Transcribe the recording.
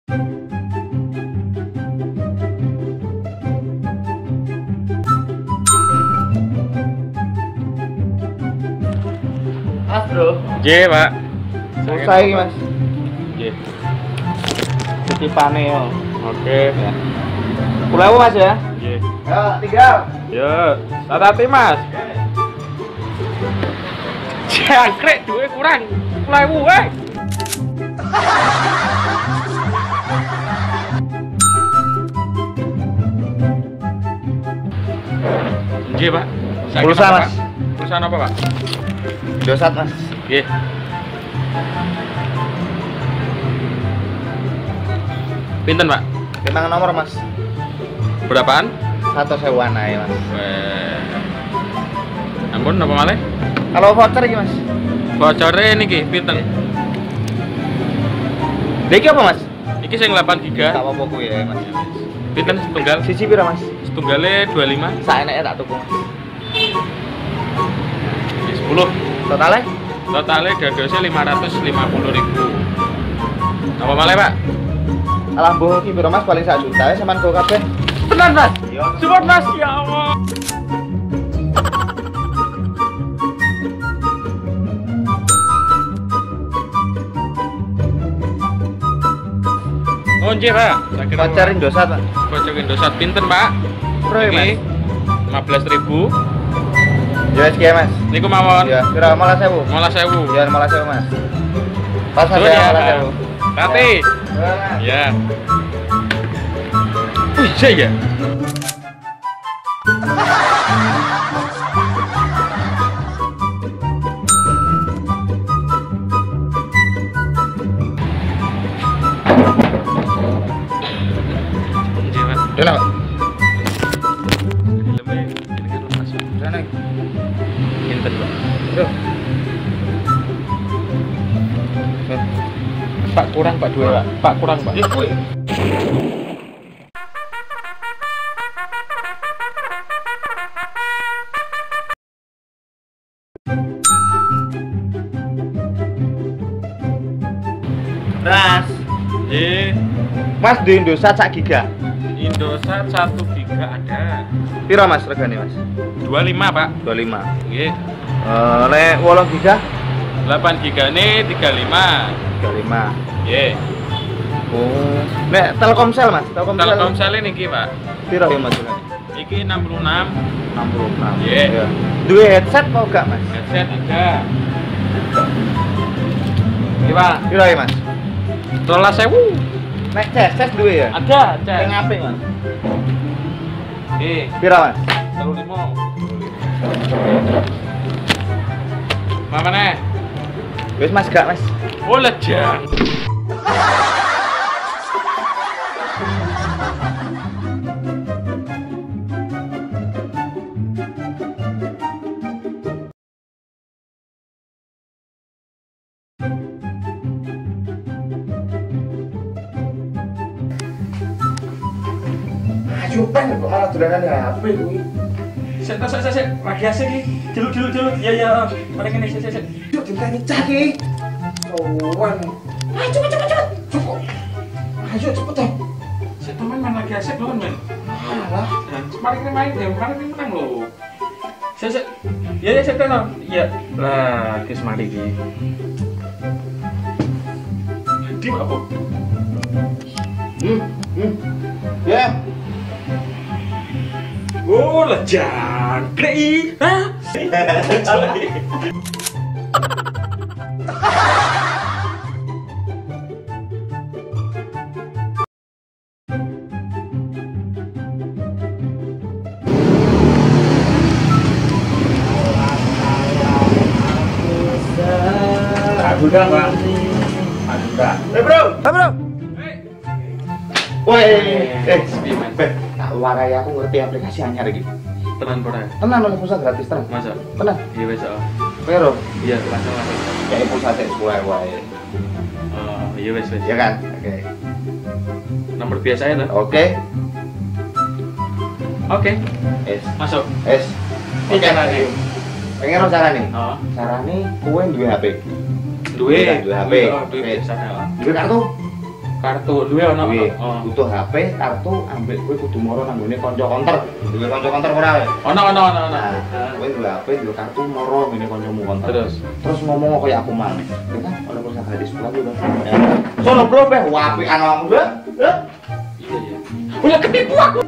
Mas bro. Nggih, Pak. Selesai iki, Mas. Nggih. Titipane yo. Oke. Ya. Pulau Mas ya. Nggih. Ya, tinggal. Yo, hati-hati, Mas. Jangkrik duwe kurang 10.000, weh. Nggih, Pak. Sakit Pulsa, apa, Mas. Pak? Pulsa apa, Pak? Dosat Mas. Nggih. Pinten, Pak? Kenang nomor Mas. Berapaan? 1.000-an ae Mas. Weh. Ampun, apa malih? Kalau voucher iki Mas. Bocore niki pinten? Iki apa Mas? Iki sing 8 giga. Tak apa-apa kuwi ya Mas. Pinten setunggal? Siji pira Mas? Setunggale 25. Saeneke tak tuku Mas. 10. Totale? Totalnya dadosnya 550.000. Apa malih, Pak? Alah mbuh iki pira Mas paling 1 juta sampean go kabeh. Tenan, Mas. Iya. Support, Mas. Ya Allah. Oh, nggih, Pak. Voucher Indosat Pak. Voucher Indosat pinten, Pak? Piro ya, Mas? Iki 15.000. Ya wis ki Mas. Niku mawon. Ya, pira 15.000. 15.000. Ya 15.000 Mas. Pas Betul ada ya, 15.000. Tapi, ya. Wih, iya ya. Dene Pak. Dene. Pinten, Pak? Bro. Pak kurang, Pak dua, Pak. Pak kurang, Pak. Ya kuwi. Ras. Nggih. Mas di Indosat sak giga. Indosat 1 giga ada. Pira Mas regane Mas? 25, Pak. 25. Nggih. Nek 8 giga 8 gigane 35. 35. Nggih. Oh. Nek Telkomsel Mas, Telkomsel niki, Pak. Pira ya Mas? Iki 66. 66. Iya. Ya. Duwe headset mau gak Mas? Headset ada. Iki, Pak. Pira ya Mas? 12.000. Nek headset duwe ya? Ada, Sing apik Mas. Nggih. Pira Mas? 35. Mamane. Wis Mas gak Mas? Oh, lejang. Ayo pen kok malah dolanan HP kuwi. Sik, lagi asik iki. Dulu. Ya. Mari ngene, sik. Yuk ditani cah ki. Sowan. Ayo cepet. Cukup. Ayo cepet deh. Sik teman main lagi asik lho, men. Alah. Mari kita main ya, mari kita menang lho. Sik. Ya, sik tenan. Iya. Lah, kis mari iki. Di apa? Ya. Oh, lejang. Krei. Hah? Aduda, Pak. Aduda. Bro. Bro. Woi, tak warai aku ngerti aplikasi anyar iki. Tenan pora. Tenan ono pulsa gratis tenan. Masa? Tenan. Iya wis. Pero Iya, langsung. kayak pulsa tek wae wae. Oh, iya wis. Ya kan? Oke. Nomor biasa ya, toh? Oke. Oke. Es. Masuk. Es. Ini carane. Pengen ono carane? Oh. Carane kowe duwe HP. Duwe Duwe HP. Oh, duwe Oke. biasa. Duwe kartu? kartu duwe ono. Duwe, Oh. butuh HP, kartu, ambek kowe kudu moro nang nggone kanca konter. Duwe kanca konter ora? Ono. Nah, kowe duwe HP, duwe kartu moro ngene kancamu konter. Terus ngomong kaya aku mang. Ya kan, ono pulsa gratis pulang lho. Sono bro, wapikan awakmu, Bro. Iya. Udah ketipu aku.